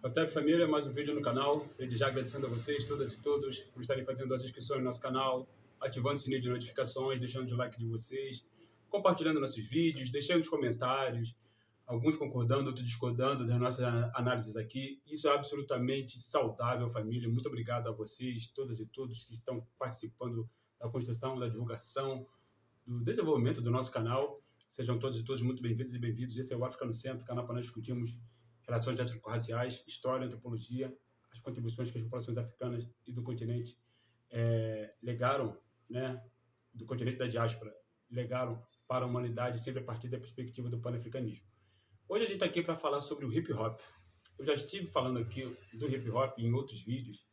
Otávio Família, mais um vídeo no canal. Desde já agradecendo a vocês, todas e todos, por estarem fazendo as inscrições no nosso canal, ativando o sininho de notificações, deixando o like de vocês, compartilhando nossos vídeos, deixando os comentários, alguns concordando, outros discordando das nossas análises aqui. Isso é absolutamente saudável, família. Muito obrigado a vocês, todas e todos que estão participando da construção, da divulgação, do desenvolvimento do nosso canal. Sejam todos e todos muito bem-vindos e bem-vindos. Esse é o África no Centro, canal para nós discutirmos relações étnico-raciais, história, antropologia, as contribuições que as populações africanas e do continente legaram, né, do continente da diáspora, legaram para a humanidade, sempre a partir da perspectiva do pan-africanismo. Hoje a gente está aqui para falar sobre o hip-hop. Eu já estive falando aqui do hip-hop em outros vídeos,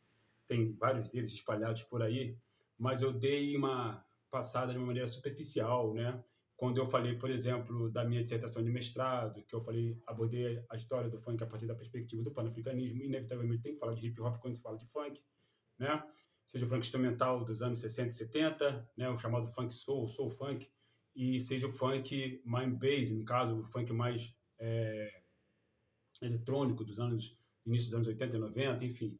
tem vários deles espalhados por aí, mas eu dei uma passada de uma maneira superficial, né? Quando eu falei, por exemplo, da minha dissertação de mestrado, que eu abordei a história do funk a partir da perspectiva do pan-africanismo, inevitavelmente tem que falar de hip-hop quando se fala de funk, né? Seja o funk instrumental dos anos 60 e 70, né? O chamado funk soul, soul funk, e seja o funk mind bass, no caso, o funk mais eletrônico dos início dos anos 80 e 90, enfim.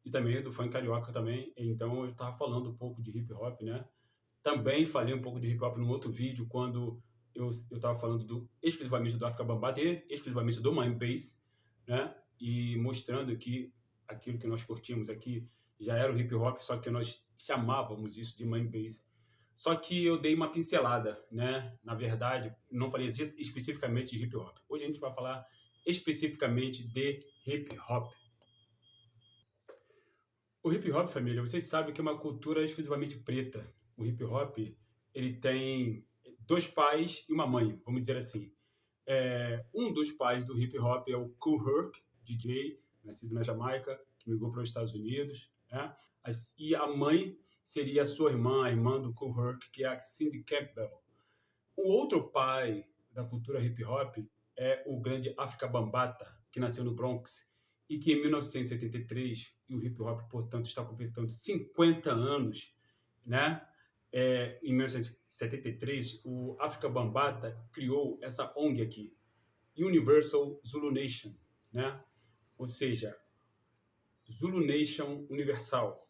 E também do funk carioca também. Então eu estava falando um pouco de hip-hop, né? Também falei um pouco de hip-hop num outro vídeo, quando eu estava falando exclusivamente do Afrika Bambaataa, exclusivamente do Mind Bass, né? E mostrando que aquilo que nós curtimos aqui já era o hip-hop, só que nós chamávamos isso de Mind Bass. Só que eu dei uma pincelada, né? Na verdade, não falei especificamente de hip-hop. Hoje a gente vai falar especificamente de hip-hop. O hip-hop, família, vocês sabem que é uma cultura exclusivamente preta. O hip-hop, ele tem dois pais e uma mãe, vamos dizer assim. Um dos pais do hip-hop é o Kool Herc, DJ, nascido na Jamaica, que migrou para os Estados Unidos, né? E a mãe seria a sua irmã, a irmã do Kool Herc, que é a Cindy Campbell. O outro pai da cultura hip-hop é o grande Afrika Bambaataa, que nasceu no Bronx, e que em 1973, e o hip-hop, portanto, está completando 50 anos, né? Em 1973, o Afrika Bambaataa criou essa ONG aqui, Universal Zulu Nation, né? Ou seja, Zulu Nation Universal.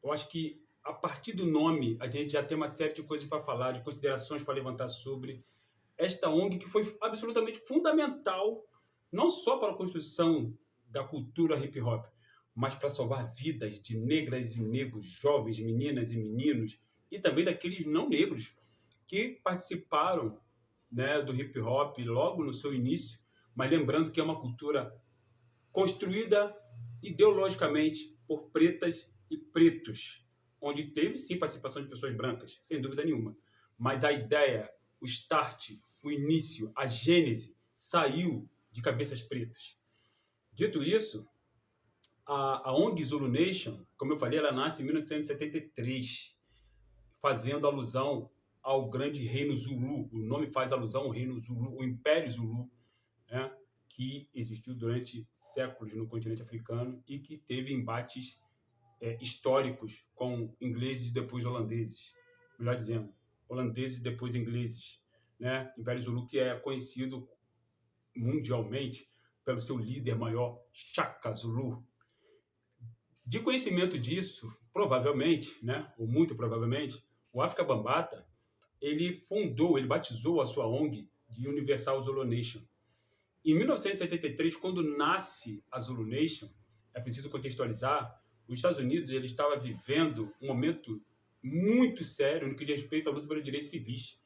Eu acho que a partir do nome a gente já tem uma série de coisas para falar, de considerações para levantar sobre esta ONG, que foi absolutamente fundamental, não só para a construção da cultura hip-hop, mas para salvar vidas de negras e negros, jovens, meninas e meninos, e também daqueles não negros que participaram, né, do hip-hop logo no seu início, mas lembrando que é uma cultura construída ideologicamente por pretas e pretos, onde teve sim participação de pessoas brancas, sem dúvida nenhuma, mas a ideia, o start, o início, a gênese saiu de cabeças pretas. Dito isso, a ONG Zulu Nation, como eu falei, ela nasce em 1973, fazendo alusão ao grande reino Zulu. O nome faz alusão ao reino Zulu, o Império Zulu, né, que existiu durante séculos no continente africano e que teve embates históricos com ingleses e depois holandeses. Melhor dizendo, holandeses e depois ingleses, né? Império Zulu, que é conhecido mundialmente pelo seu líder maior, Shaka Zulu. De conhecimento disso, provavelmente, né, ou muito provavelmente, o Afrika Bambaataa, ele batizou a sua ONG de Universal Zulu Nation. Em 1973, quando nasce a Zulu Nation, é preciso contextualizar, os Estados Unidos ele estava vivendo um momento muito sério no que diz respeito à luta pelos direitos civis,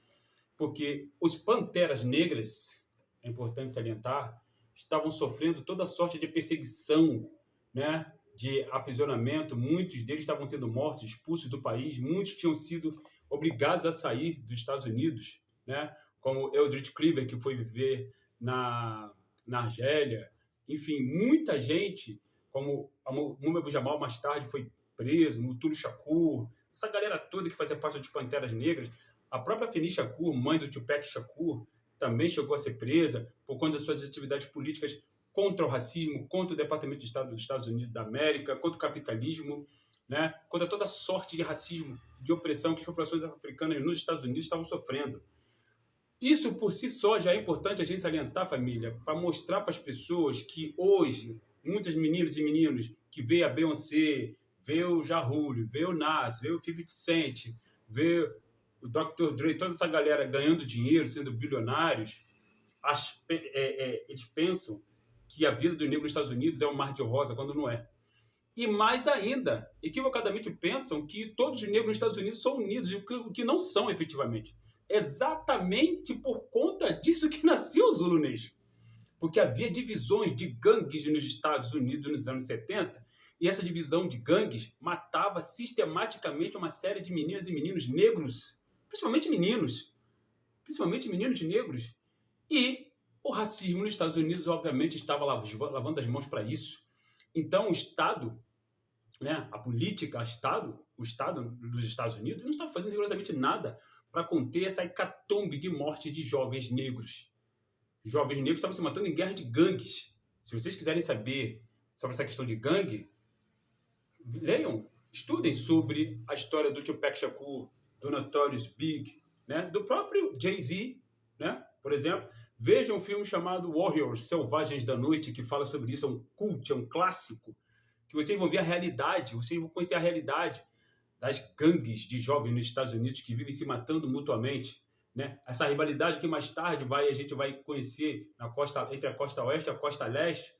porque os panteras negras, é importante salientar, estavam sofrendo toda sorte de perseguição, né, de aprisionamento, muitos deles estavam sendo mortos, expulsos do país, muitos tinham sido obrigados a sair dos Estados Unidos, né, como Eldridge Cleaver, que foi viver na Argélia, enfim, muita gente, como Mumia Abu-Jamal mais tarde foi preso, Mutulu Shakur, essa galera toda que fazia parte dos Panteras Negras, a própria Afeni Shakur, mãe do Tupac Shakur, também chegou a ser presa por conta das suas atividades políticas contra o racismo, contra o Departamento de Estado dos Estados Unidos da América, contra o capitalismo, né? Contra toda sorte de racismo, de opressão que as populações africanas nos Estados Unidos estavam sofrendo. Isso por si só já é importante a gente salientar, família, para mostrar para as pessoas que hoje muitos meninos e meninos que veem a Beyoncé, vê o Ja Rule, vê o Nas, vê o 50 Cent, vê o Dr. Dre, toda essa galera ganhando dinheiro, sendo bilionários, eles pensam que a vida do negro nos Estados Unidos é um mar de rosa, quando não é. E mais ainda, equivocadamente pensam que todos os negros nos Estados Unidos são unidos, o que não são efetivamente. Exatamente por conta disso que nasceu o Zulu Nation. Porque havia divisões de gangues nos Estados Unidos nos anos 70, e essa divisão de gangues matava sistematicamente uma série de meninas e meninos negros, principalmente meninos negros. E o racismo nos Estados Unidos, obviamente, estava lavando as mãos para isso. Então, o Estado, né, a política, o Estado dos Estados Unidos não estava fazendo rigorosamente nada para conter essa hecatombe de morte de jovens negros. Jovens negros estavam se matando em guerra de gangues. Se vocês quiserem saber sobre essa questão de gangue, leiam, estudem sobre a história do Tupac Shakur, do Notorious Big, né, do próprio Jay-Z, né, por exemplo. Vejam um filme chamado Warriors, Selvagens da Noite, que fala sobre isso, é um cult, é um clássico, que vocês vão ver a realidade, vocês vão conhecer a realidade das gangues de jovens nos Estados Unidos que vivem se matando mutuamente, né? Essa rivalidade que mais tarde a gente vai conhecer entre a costa oeste e a costa leste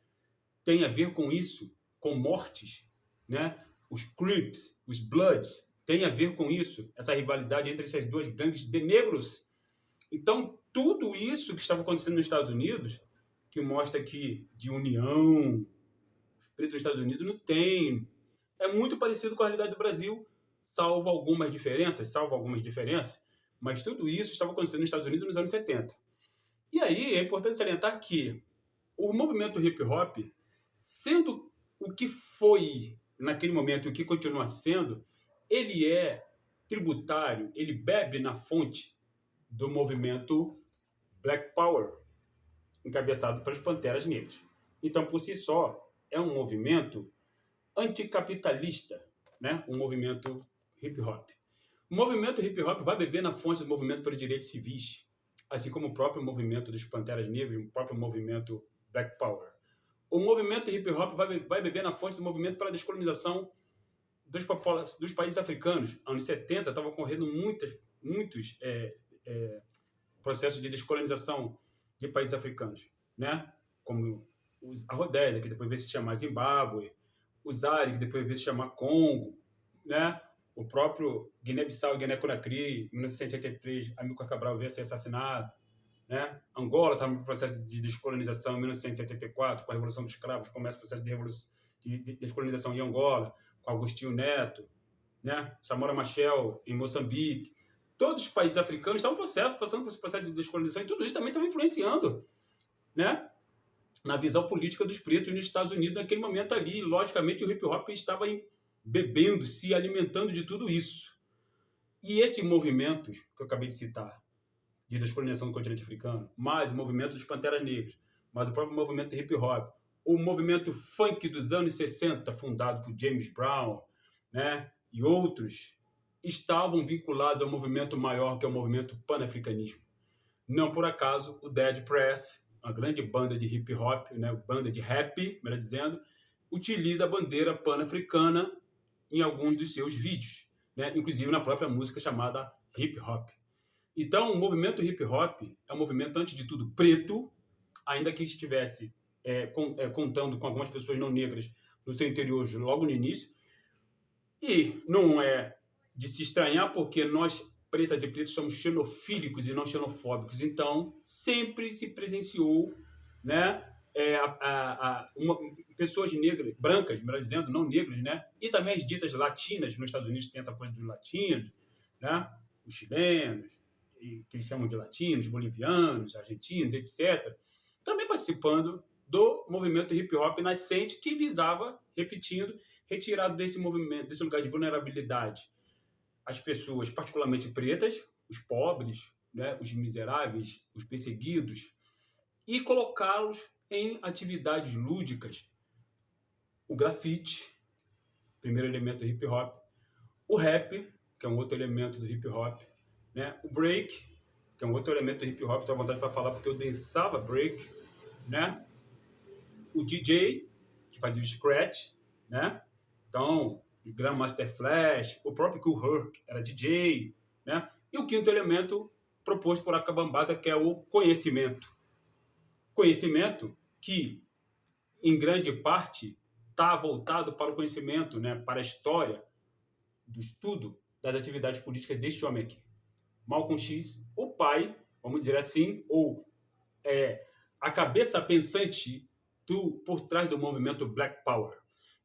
tem a ver com isso, com mortes, né? Os Crips, os Bloods, tem a ver com isso, essa rivalidade entre essas duas gangues de negros. Então, tudo isso que estava acontecendo nos Estados Unidos, que mostra que de união, os pretos dos Estados Unidos não tem. É muito parecido com a realidade do Brasil, salvo algumas diferenças, mas tudo isso estava acontecendo nos Estados Unidos nos anos 70. E aí é importante salientar que o movimento hip-hop, sendo o que foi naquele momento e o que continua sendo, ele é tributário, ele bebe na fonte do movimento Black Power, encabeçado pelas Panteras Negras. Então, por si só, é um movimento anticapitalista, né? Um movimento hip-hop. O movimento hip-hop vai beber na fonte do movimento pelos direitos civis, assim como o próprio movimento dos Panteras Negras, o próprio movimento Black Power. O movimento hip-hop vai beber na fonte do movimento pela descolonização dos países africanos. Nos anos 70 estavam ocorrendo muitos processos de descolonização de países africanos, né? Como a Rodésia, que depois veio se chamar Zimbábue, o Zaire, que depois veio se chamar Congo, né? O próprio Guiné-Bissau e Guiné-Conakry, em 1973, Amílcar Cabral veio a ser assassinado, né? Angola estava no processo de descolonização em 1974, com a Revolução dos Escravos, começa o processo de descolonização em Angola, com Agostinho Neto, né? Samora Machel, em Moçambique. Todos os países africanos estavam passando por esse processo de descolonização, e tudo isso também estava influenciando, né, na visão política dos pretos nos Estados Unidos naquele momento ali. Logicamente, o hip-hop estava bebendo, se alimentando de tudo isso. E esse movimento que eu acabei de citar, de descolonização do continente africano, mais o movimento dos Panteras Negras, mais o próprio movimento hip-hop, o movimento funk dos anos 60, fundado por James Brown, né, e outros, estavam vinculados ao movimento maior, que é o movimento pan-africanismo. Não por acaso, o Dead Press, uma grande banda de hip-hop, né, banda de rap, melhor dizendo, utiliza a bandeira pan-africana em alguns dos seus vídeos, né, inclusive na própria música chamada hip-hop. Então, o movimento hip-hop é um movimento, antes de tudo, preto, ainda que estivesse contando com algumas pessoas não negras no seu interior logo no início. E não é de se estranhar, porque nós, pretas e pretos, somos xenofílicos e não xenofóbicos. Então, sempre se presenciou, né, pessoas negras, brancas, melhor dizendo, não negras, né, e também as ditas latinas. Nos Estados Unidos tem essa coisa dos latinos, né, os chilenos, que eles chamam de latinos, bolivianos, argentinos, etc., também participando do movimento hip-hop nascente, que visava, repetindo, retirado desse movimento, desse lugar de vulnerabilidade, as pessoas particularmente pretas, os pobres, né, os miseráveis, os perseguidos, e colocá-los em atividades lúdicas. O grafite, primeiro elemento do hip-hop, o rap, que é um outro elemento do hip-hop, né, o break, que é um outro elemento do hip-hop, estou à vontade para falar porque eu dançava break, né, o DJ, que fazia o scratch, né? Então, o Grandmaster Flash, o próprio Kool Herc era DJ, né? E o quinto elemento proposto por África Bambaataa, que é o conhecimento. Conhecimento que, em grande parte, está voltado para o conhecimento, né? Para a história do estudo das atividades políticas deste homem aqui. Malcolm X, o pai, vamos dizer assim, ou a cabeça pensante por trás do movimento Black Power.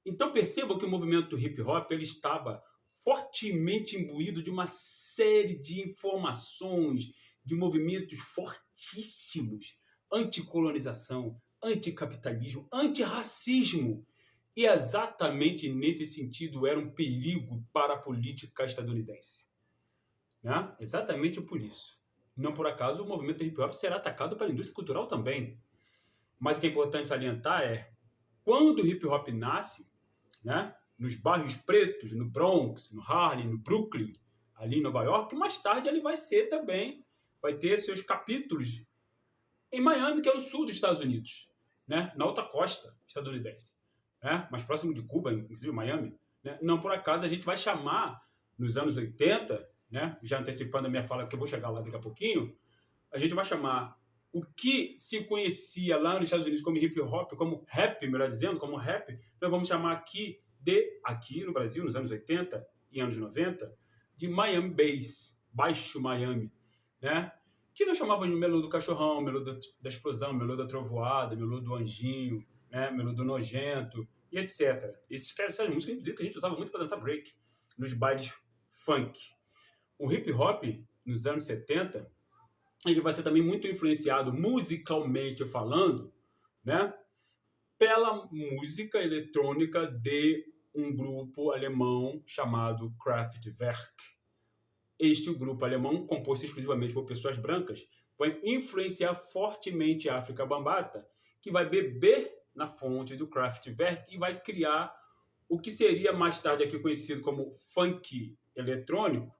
Então percebam que o movimento hip hop ele estava fortemente imbuído de uma série de informações, de movimentos fortíssimos, anticolonização, anticapitalismo, antirracismo. E exatamente nesse sentido era um perigo para a política estadunidense. Né? Exatamente por isso. Não por acaso o movimento hip hop será atacado pela indústria cultural também. Mas o que é importante salientar é quando o hip hop nasce, né, nos bairros pretos, no Bronx, no Harlem, no Brooklyn, ali em Nova York, mais tarde ele vai ser também, vai ter seus capítulos em Miami, que é no sul dos Estados Unidos, né, na alta costa estadunidense, né, mais próximo de Cuba, inclusive Miami. Né? Não por acaso a gente vai chamar, nos anos 80, né, já antecipando a minha fala, que eu vou chegar lá daqui a pouquinho, a gente vai chamar o que se conhecia lá nos Estados Unidos como hip hop, como rap, melhor dizendo, como rap, nós vamos chamar aqui no Brasil, nos anos 80 e anos 90, de Miami Bass, Baixo Miami, né? Que nós chamávamos de melô do cachorrão, melô da explosão, melô da trovoada, melô do anjinho, né? Melô do nojento, e etc. Essas músicas, inclusive, que a gente usava muito para dançar break, nos bailes funk. O hip hop, nos anos 70, ele vai ser também muito influenciado, musicalmente falando, né, pela música eletrônica de um grupo alemão chamado Kraftwerk. Este grupo alemão, composto exclusivamente por pessoas brancas, vai influenciar fortemente a África Bambaataa, que vai beber na fonte do Kraftwerk e vai criar o que seria mais tarde aqui conhecido como funk eletrônico,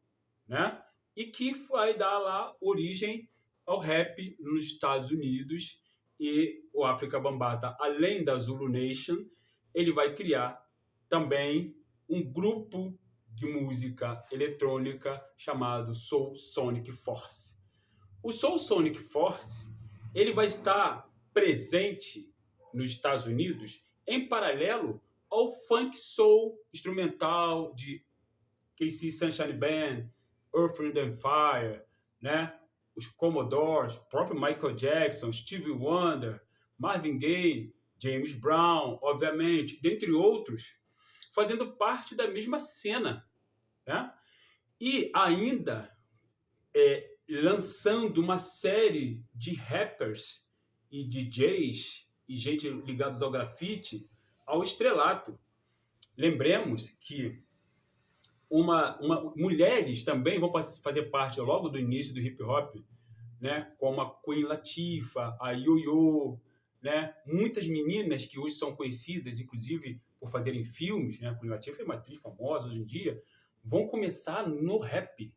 né? E que vai dar lá origem ao rap nos Estados Unidos. E o África Bambaataa, além da Zulu Nation, ele vai criar também um grupo de música eletrônica chamado Soul Sonic Force. O Soul Sonic Force ele vai estar presente nos Estados Unidos em paralelo ao funk soul instrumental de KC Sunshine Band, Earth, Wind and Fire, né? Os Commodores, o próprio Michael Jackson, Stevie Wonder, Marvin Gaye, James Brown, obviamente, dentre outros, fazendo parte da mesma cena. Né? E ainda lançando uma série de rappers e DJs e gente ligados ao grafite ao estrelato. Lembremos que mulheres também vão fazer parte logo do início do hip hop, né? Como a Queen Latifah, a Yo-Yo, né? Muitas meninas que hoje são conhecidas, inclusive por fazerem filmes, né? A Queen Latifah é uma atriz famosa hoje em dia, vão começar no rap,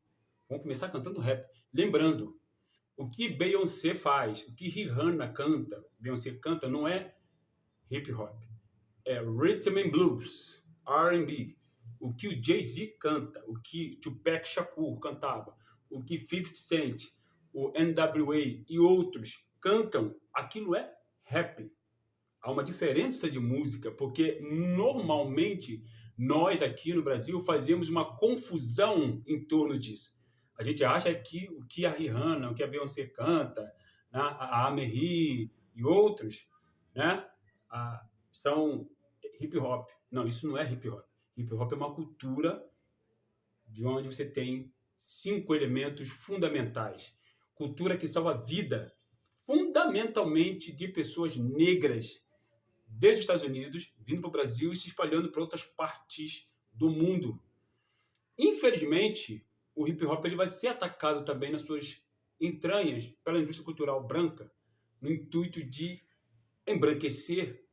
vão começar cantando rap. Lembrando, o que Beyoncé faz, o que Rihanna canta, Beyoncé canta não é hip hop, é rhythm and blues, R&B. O que o Jay-Z canta, o que Tupac Shakur cantava, o que 50 Cent, o NWA e outros cantam, aquilo é rap. Há uma diferença de música, porque normalmente nós aqui no Brasil fazemos uma confusão em torno disso. A gente acha que o que a Rihanna, o que a Beyoncé canta, né, a Amery e outros, né, são hip hop. Não, isso não é hip hop. Hip hop é uma cultura de onde você tem 5 elementos fundamentais. Cultura que salva a vida, fundamentalmente de pessoas negras, desde os Estados Unidos, vindo para o Brasil e se espalhando para outras partes do mundo. Infelizmente, o hip hop ele vai ser atacado também nas suas entranhas pela indústria cultural branca, no intuito de embranquecer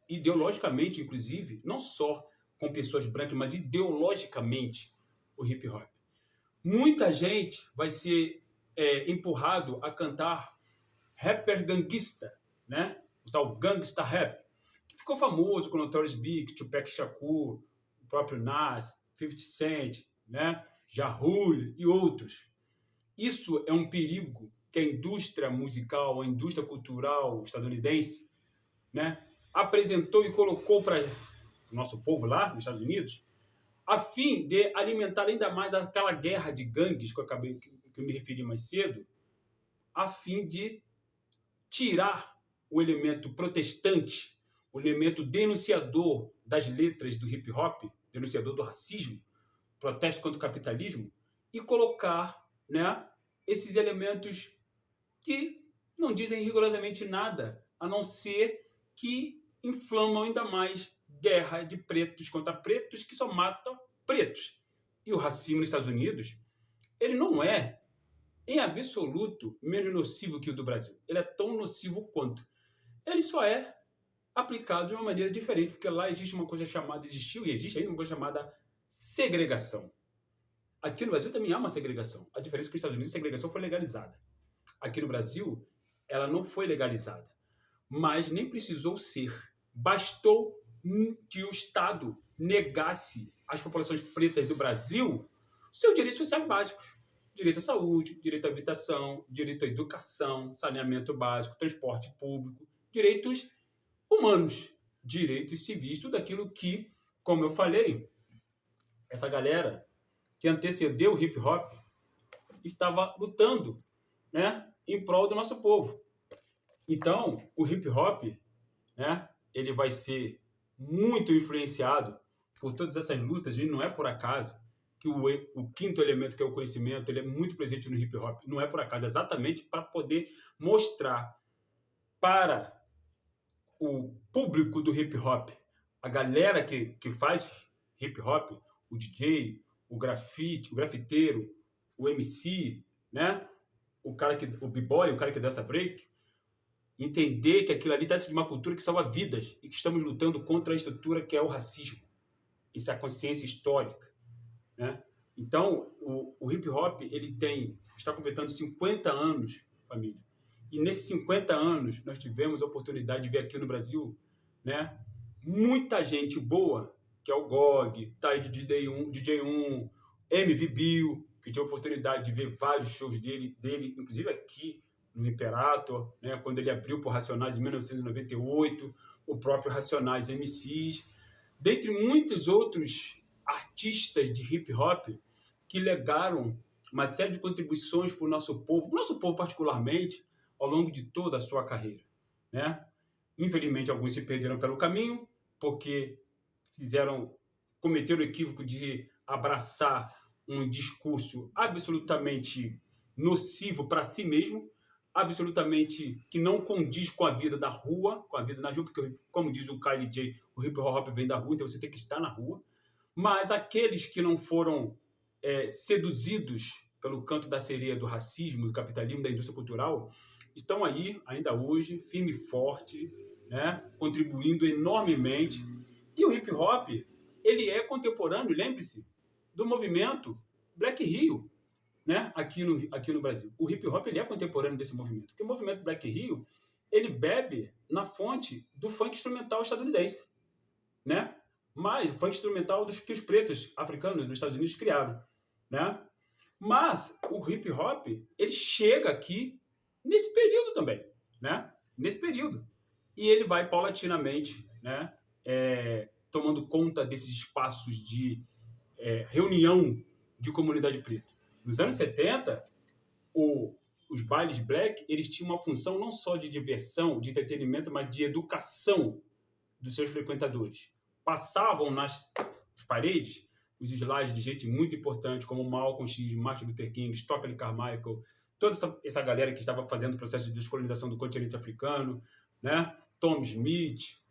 ideologicamente, inclusive, não só com pessoas brancas, mas ideologicamente o hip hop. Muita gente vai ser empurrado a cantar rapper ganguista, né? O tal gangsta rap, que ficou famoso com Notorious Big, Tupac Shakur, o próprio Nas, 50 Cent, né? Ja Rule e outros. Isso é um perigo que a indústria musical, a indústria cultural estadunidense, né, apresentou e colocou para o nosso povo lá nos Estados Unidos, a fim de alimentar ainda mais aquela guerra de gangues que eu me referi mais cedo, a fim de tirar o elemento protestante, o elemento denunciador das letras do hip hop, denunciador do racismo, protesto contra o capitalismo, e colocar, né, esses elementos que não dizem rigorosamente nada, a não ser que inflamam ainda mais guerra de pretos contra pretos que só matam pretos. E o racismo nos Estados Unidos, ele não é, em absoluto, menos nocivo que o do Brasil. Ele é tão nocivo quanto. Ele só é aplicado de uma maneira diferente, porque lá existe uma coisa chamada, existiu e existe ainda uma coisa chamada segregação. Aqui no Brasil também há uma segregação. A diferença é que nos Estados Unidos a segregação foi legalizada. Aqui no Brasil, ela não foi legalizada, mas nem precisou ser. Bastou que o Estado negasse às populações pretas do Brasil seus direitos sociais básicos. Direito à saúde, direito à habitação, direito à educação, saneamento básico, transporte público, direitos humanos, direitos civis, tudo aquilo que, como eu falei, essa galera que antecedeu o hip hop estava lutando, né, em prol do nosso povo. Então, o hip hop, né, ele vai ser muito influenciado por todas essas lutas, e não é por acaso que o quinto elemento, que é o conhecimento, ele é muito presente no hip hop. Não é por acaso, é exatamente para poder mostrar para o público do hip hop, a galera que faz hip hop, o DJ, o grafiteiro, o MC, né? O b-boy, o cara que dança break, entender que aquilo ali está de uma cultura que salva vidas e que estamos lutando contra a estrutura que é o racismo. Isso é a consciência histórica, né? Então, o hip hop ele está completando 50 anos, família. E nesses 50 anos nós tivemos a oportunidade de ver aqui no Brasil, né, muita gente boa, que é o GOG, tá aí de DJ1, MV Bill, que tive a oportunidade de ver vários shows dele inclusive aqui no Imperator, né, quando ele abriu por Racionais em 1998, o próprio Racionais MCs, dentre muitos outros artistas de hip hop que legaram uma série de contribuições para o nosso povo particularmente, ao longo de toda a sua carreira, né? Infelizmente, alguns se perderam pelo caminho, porque cometeram o equívoco de abraçar um discurso absolutamente nocivo para si mesmo, absolutamente que não condiz com a vida da rua, com a vida na rua, porque, como diz o Kylie J, o hip hop vem da rua, então você tem que estar na rua. Mas aqueles que não foram seduzidos pelo canto da sereia do racismo, do capitalismo, da indústria cultural, estão aí, ainda hoje, firme e forte, né, contribuindo enormemente. E o hip hop, ele é contemporâneo, lembre-se, do movimento Black Rio, né, aqui no Brasil. O hip hop ele é contemporâneo desse movimento, porque o movimento Black Rio ele bebe na fonte do funk instrumental estadunidense, né? Mas o funk instrumental que os pretos africanos nos Estados Unidos criaram, né? Mas o hip hop ele chega aqui nesse período também, né? Nesse período. E ele vai paulatinamente, né, tomando conta desses espaços de reunião de comunidade preta. Nos anos 70, os bailes black eles tinham uma função não só de diversão, de entretenimento, mas de educação dos seus frequentadores. Passavam nas paredes os slides de gente muito importante, como Malcolm X, Martin Luther King, Stokely Carmichael, toda essa galera que estava fazendo o processo de descolonização do continente africano, né? Tom Smith,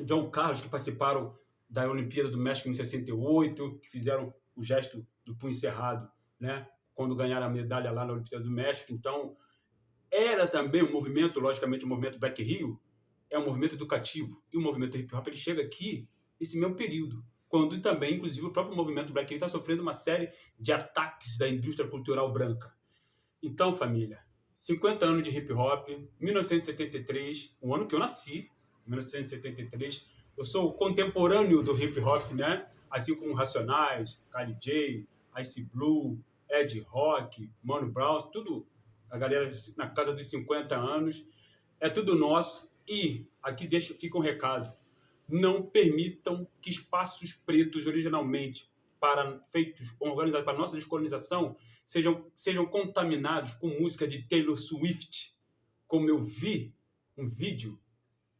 John Carlos, que participaram da Olimpíada do México em 68, que fizeram o gesto do punho cerrado, né, quando ganharam a medalha lá na Olimpíada do México. Então, era também um movimento, logicamente, o movimento Black Rio, é um movimento educativo. E o movimento hip hop ele chega aqui nesse mesmo período, quando também, inclusive, o próprio movimento Black Rio está sofrendo uma série de ataques da indústria cultural branca. Então, família, 50 anos de hip hop, 1973, o ano que eu nasci, 1973. Eu sou contemporâneo do hip hop, né? Assim como Racionais, Kali J, Ice Blue, Ed Rock, Mano Brown, tudo a galera na casa dos 50 anos. É tudo nosso. E aqui fica um recado: não permitam que espaços pretos originalmente feitos, organizados para nossa descolonização, sejam contaminados com música de Taylor Swift, como eu vi um vídeo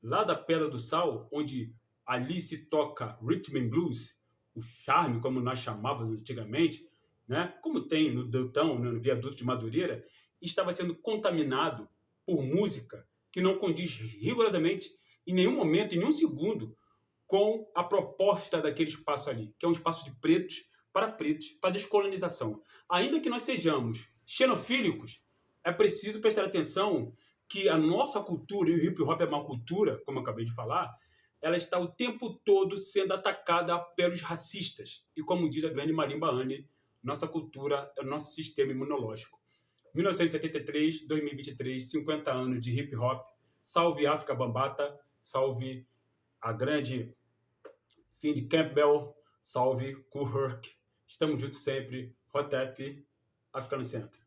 lá da Pedra do Sal, onde ali se toca Rhythm and Blues, o charme, como nós chamávamos antigamente, né? Como tem no Deltão, no viaduto de Madureira, estava sendo contaminado por música que não condiz rigorosamente, em nenhum momento, em nenhum segundo, com a proposta daquele espaço ali, que é um espaço de pretos, para descolonização. Ainda que nós sejamos xenofílicos, é preciso prestar atenção que a nossa cultura, e o hip hop é uma cultura, como eu acabei de falar, ela está o tempo todo sendo atacada pelos racistas. E como diz a grande Marimba Anne, nossa cultura é o nosso sistema imunológico. 1973, 2023, 50 anos de hip hop. Salve África Bambata, salve a grande Cindy Campbell, salve Kool Herc. Estamos juntos sempre. Hotep, Africano Center.